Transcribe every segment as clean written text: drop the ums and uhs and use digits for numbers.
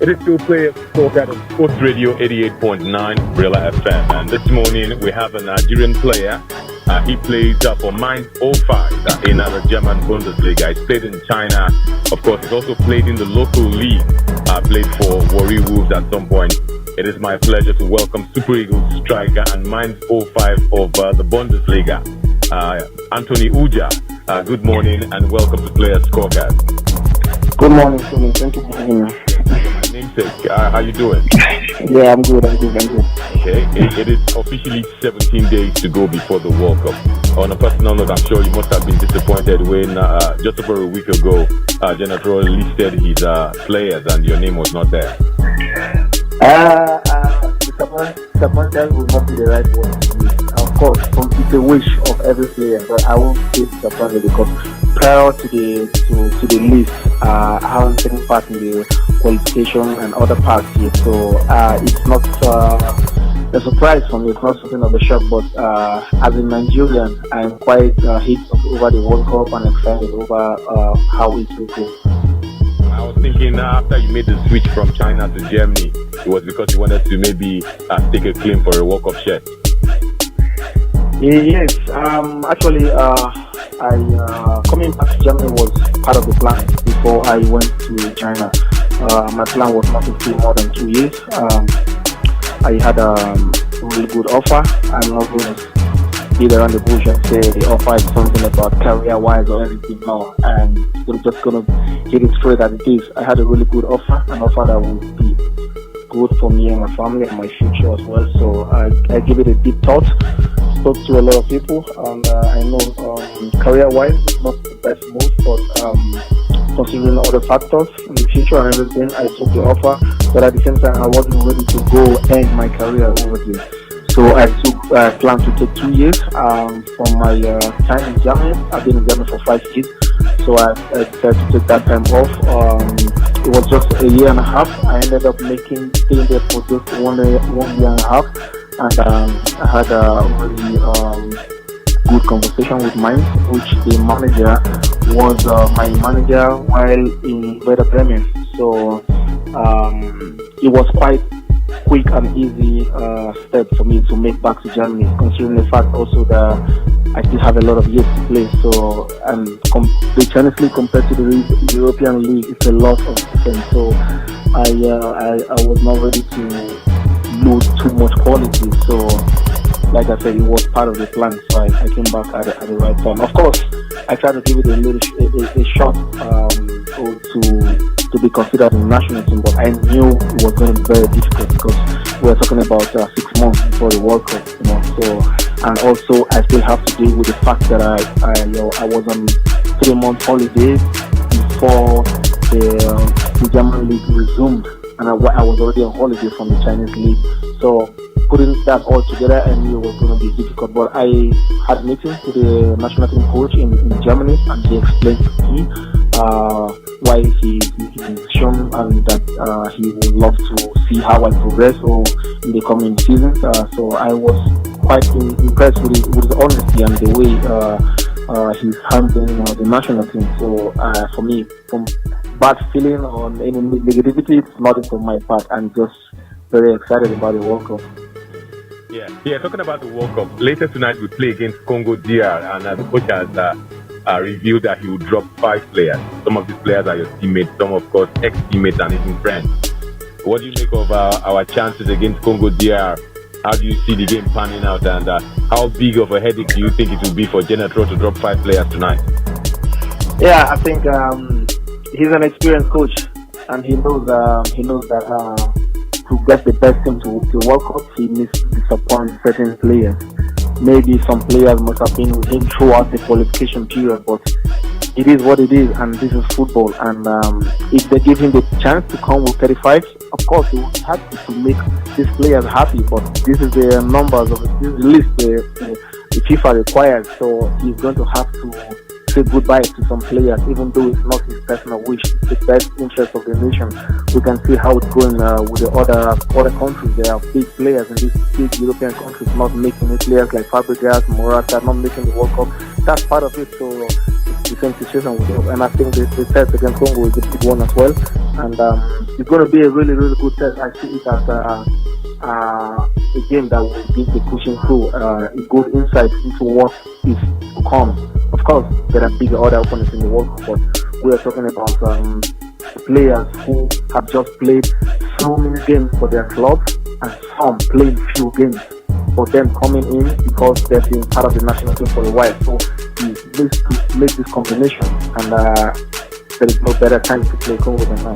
It is still Players Scorecard on Sports Radio 88.9 Brilla FM. And this morning we have a Nigerian player. He plays for Mainz 05 in the German Bundesliga. He's played in China. Of course, he's also played in the local league. Played for Warri Wolves at some point. It is my pleasure to welcome Super Eagles striker and Mainz 05 of the Bundesliga, Anthony Uja. Good morning and welcome to Players Scorecard. Good morning, Tony. Thank you for having me. My namesake, how you doing? Yeah, I'm good. Okay, it is officially 17 days to go before the World Cup. On a personal note, I'm sure you must have been disappointed when just over a week ago, Genetro listed his players and your name was not there. Disappointed will not be the right word. Of course, it's a wish of every player, but I won't say disappointed because prior to the list, I haven't taken part in the qualification and other parts yet, so it's not a surprise for me. It's not something of a shock, but as a Nigerian, I'm quite hit over the World Cup and excited over how it will go. I was thinking after you made the switch from China to Germany, it was because you wanted to maybe take a claim for a World Cup shirt. Yes, actually, coming back to Germany was part of the plan before I went to China. My plan was not to stay more than 2 years. I had a really good offer. I'm not going to beat around the bush and say the offer is something about career-wise or anything. No, and I'm just going to get it straight as it is. I had a really good offer, an offer that would be good for me and my family and my future as well. So I give it a deep thought. Spoke to a lot of people, and I know career-wise it's not the best move, but considering other factors in the future and everything, I took the offer. But at the same time, I wasn't ready to go end my career over there. So I planned to take 2 years from my time in Germany. I've been in Germany for 5 years, so I decided to take that time off. It was just a year and a half. I ended up staying there for just 1 year and a half. And I had a really good conversation with Mainz, which the manager was my manager while in Werder Bremen. So it was quite quick and easy step for me to make back to Germany, considering the fact also that I still have a lot of years to play. So and the Chinese league compared to the European league, it's a lot of difference. So I was not ready to lose too much quality, so like I said, it was part of the plan, so I came back at the right time. Of course, I tried to give it a shot to be considered in the national team, but I knew it was going to be very difficult because we were talking about 6 months before the World Cup, so, and also I still have to deal with the fact that I was on 3-month holiday before the German league resumed. And I was already on holiday from the Chinese league. So putting that all together, I knew it was going to be difficult. But I had meetings with the national team coach in Germany, and he explained to me why he shown and that he would love to see how I progress in the coming seasons. So I was quite impressed with his honesty and the way he's handling the national team. So for me, from bad feeling or any negativity, it's nothing from my part. I'm just very excited about the World Cup. Yeah. Talking about the World Cup, later tonight we play against Congo DR, and the coach has revealed that he will drop 5 players. Some of these players are your teammates, some of course ex-teammates and even friends. What do you make of our chances against Congo DR? How do you see the game panning out, and how big of a headache do you think it will be for Genetro to drop 5 players tonight? Yeah, I think he's an experienced coach, and he knows that to get the best team to World Cup, he needs to disappoint certain players. Maybe some players must have been with him throughout the qualification period, but it is what it is, and this is football. And if they give him the chance to come with 35, of course he will be happy to make these players happy. But this is the numbers of this list the FIFA requires, so he's going to have to say goodbye to some players, even though it's not his personal wish. It's the best interest of the nation. We can see how it's going with the other countries. There are big players in these big European countries not making it. Players like Fabregas, Morata not making the World Cup. That's part of it. So it's the same situation with them. And I think the test against Congo is a big one as well. And it's going to be a really, really good test. I see it as a game that will give the pushing through a good insight into what is to come. Of course, there are bigger other opponents in the World Cup, but we are talking about players who have just played so many games for their clubs and some playing few games. For them coming in because they've been part of the national team for a while. So he makes this combination, and there is no better time to play Congo than now.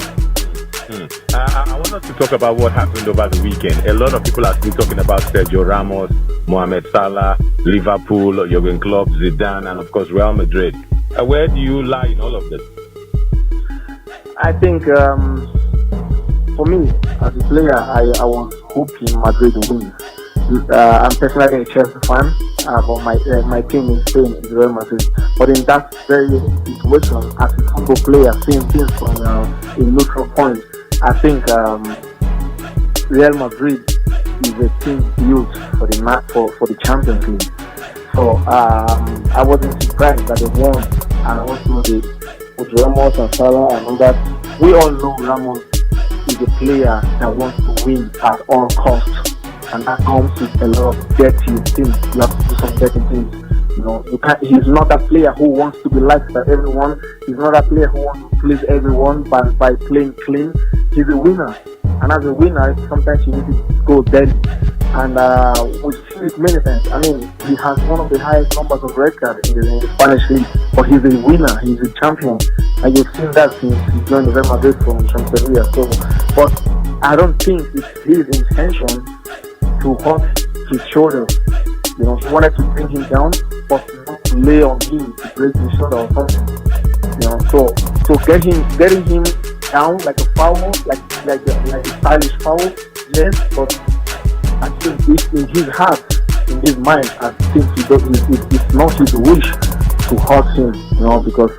I want us to talk about what happened over the weekend. A lot of people are still talking about Sergio Ramos, Mohamed Salah, Liverpool, Jurgen Klopp, Zidane, and of course Real Madrid. Where do you lie in all of this? I think for me, as a player, I was hoping Madrid wins. I'm personally a Chelsea fan, but my team in Spain is Real Madrid. But in that very situation, as a football player, seeing things from a neutral point, I think Real Madrid is a team built for the Champions League. So I wasn't surprised that they won, and also with Ramos and Salah and all that. We all know Ramos is a player that wants to win at all costs. And that comes with a lot of dirty things. You have to do some dirty things. You know, he's not a player who wants to be liked by everyone. He's not a player who wants to please everyone by playing clean. He's a winner. And as a winner, sometimes you need to go dirty. And we've seen it many times. I mean, he has one of the highest numbers of red cards in the Spanish league. But he's a winner. He's a champion. And you've seen that since he joined Real Madrid from Sevilla. So, but I don't think it's his intention to hurt his shoulders. You know, he wanted to bring him down, but not to lay on him to break his shoulder or something. You know, so getting him down like a foul, like a stylish foul, yes, but I think it's in his heart, in his mind, I think it's not his wish to hurt him, you know, because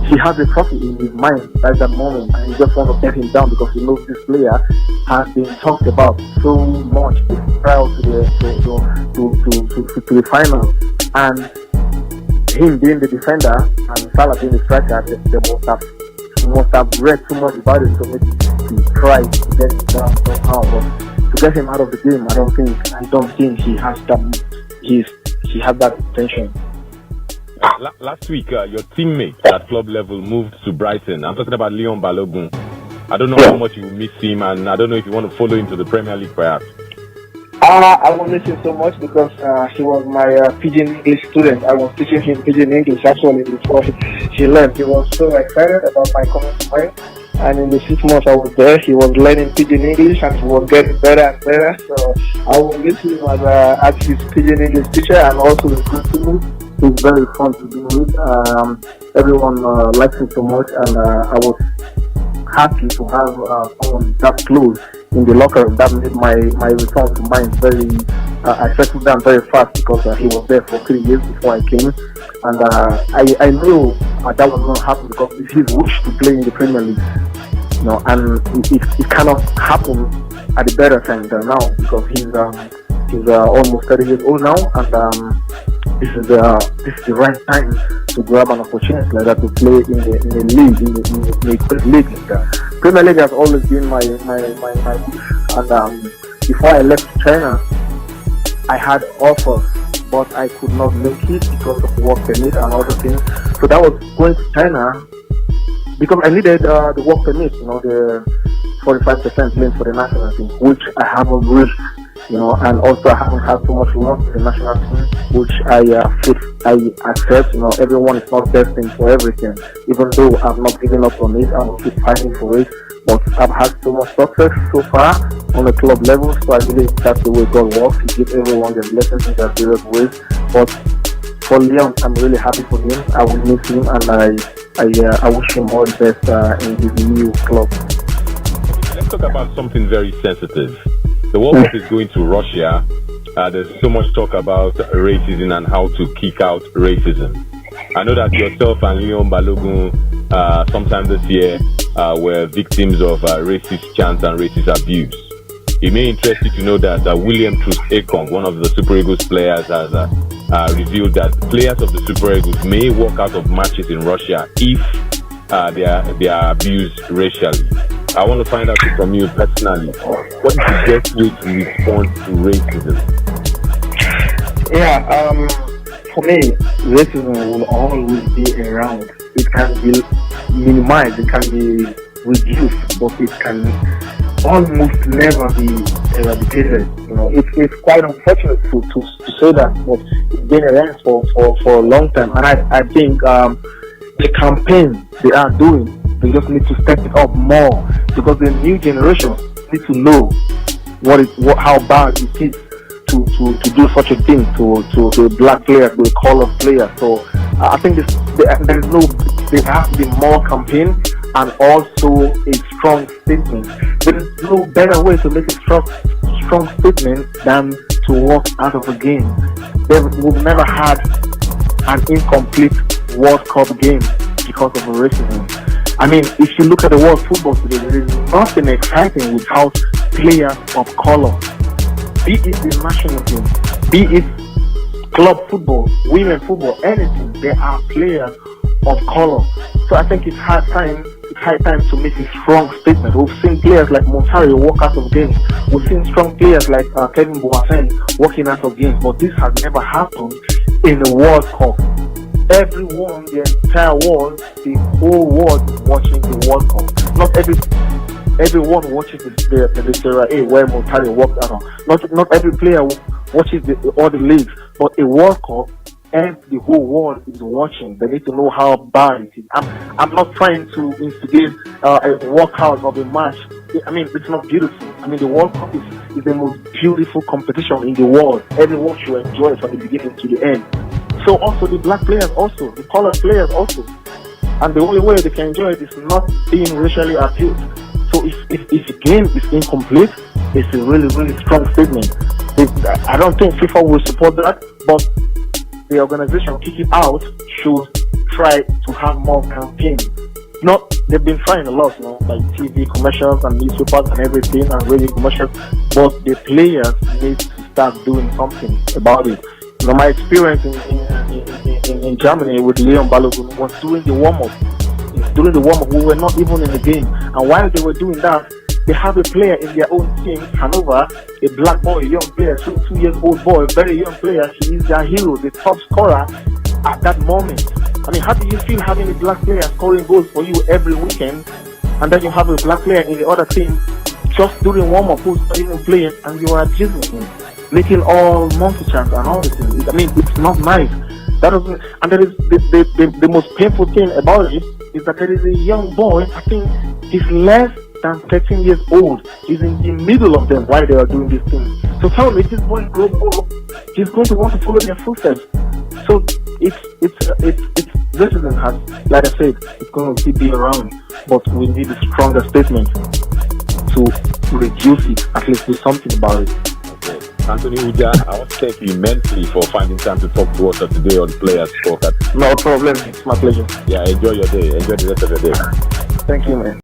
he has a trophy in his mind at that moment, and he just wants to get him down because he knows this player has been talked about so much prior to the final. And him being the defender and Salah being the striker, they must have read too much about it to make him try to get him down somehow. But to get him out of the game, I don't think he has that. He had that intention. Last week, your teammate at club level moved to Brighton. I'm talking about Leon Balogun. I don't know how much you miss him, and I don't know if you want to follow him to the Premier League, perhaps. I won't miss him so much because he was my Pidgin English student. I was teaching him Pidgin English actually before he left. He was so excited about my coming to Spain. And in the 6 months I was there, he was learning Pidgin English and he was getting better and better. So I will miss him as his Pidgin English teacher and also the good teammate. He's very fun to be with. Everyone likes him so much, and I was happy to have someone that close in the locker room. That made my return to mind very. I settled down very fast because he was there for 3 years before I came, and I knew that was going to happen because it's his wish to play in the Premier League. You know, and it cannot happen at a better time than now because he's almost 30 years old now, and this is the right time to grab an opportunity like that to play in the league, in the league like that. Premier League has always been my wish, and before I left China, I had offers, but I could not make it because of work permit and other things. So that was going to China because I needed the work permit, you know, the 45% playing for the national team, which I haven't reached. You know, and also I haven't had so much work in the national team, which I accept. You know, everyone is not destined for everything. Even though I've not given up on it, I will keep fighting for it. But I've had so much success so far on the club level, so I believe that's the way God works. He gives everyone their blessings in their various ways. But for Leon, I'm really happy for him. I will miss him, and I wish him all the best in his new club. Let's talk about something very sensitive. The World Cup is going to Russia. There's so much talk about racism and how to kick out racism. I know that yourself and Leon Balogun sometime this year were victims of racist chants and racist abuse. It may interest you to know that William Troost-Ekong, one of the Super Eagles players, has revealed that players of the Super Eagles may walk out of matches in Russia if they are abused racially. I want to find out from you personally, what is the best way to respond to racism? Yeah, for me, racism will always be around. It can be minimized, it can be reduced, but it can almost never be eradicated. You know, it's quite unfortunate to say that, but it's been around for a long time. And I think the campaign they are doing, they just need to step it up more, because the new generation need to know how bad it is to do such a thing to a black player, to a colored player. So I think there has to be more campaign and also a strong statement. There is no better way to make a strong statement than to walk out of a game. We've never had an incomplete World Cup game because of racism. I mean, if you look at the world football today, there is nothing exciting without players of color. Be it the national team, be it club football, women football, anything, there are players of color. So I think it's high time to make a strong statement. We've seen players like Montario walk out of games. We've seen strong players like Kevin Boateng walking out of games, but this has never happened in the World Cup. Everyone, the entire world, the whole world is watching the World Cup. Not everyone watches the Serie A where Montario walked out of. Not every player watches all the leagues, but a World Cup, and the whole world is watching. They need to know how bad it is. I'm not trying to instigate a walkout of a match. I mean, it's not beautiful. I mean, the World Cup is the most beautiful competition in the world. Everyone should enjoy it from the beginning to the end. So also the black players, also the colored players, also. And the only way they can enjoy it is not being racially abused. So if the game is incomplete, it's a really, really strong statement. I don't think FIFA will support that, but the organization Kick It Out should try to have more campaign. They've been trying a lot, like TV commercials and newspapers and everything and radio commercials, but the players need to start doing something about it. My experience in Germany with Leon Balogun was during the warm-up. During the warm-up, we were not even in the game. And while they were doing that, they have a player in their own team, Hanover, a black boy, a young player, 2 years old boy, very young player. He is their hero, the top scorer at that moment. I mean, how do you feel having a black player scoring goals for you every weekend, and then you have a black player in the other team just during warm-up who's not even playing, and you are abusing him, making all monkey chants and all this thing? I mean, it's not nice. That doesn't, and there is the most painful thing about it is that there is a young boy, I think he's less than 13 years old. He's in the middle of them while they are doing this thing. So tell me, this boy grows up, he's going to want to follow their footsteps. So it's racism has, like I said, it's going to be around, but we need a stronger statement to reduce it, at least do something about it. Okay. Anthony Uja, I want to thank you immensely for finding time to talk to us today on Players Scorecard. No problem, it's my pleasure. Yeah, enjoy your day. Enjoy the rest of your day. Thank you, man.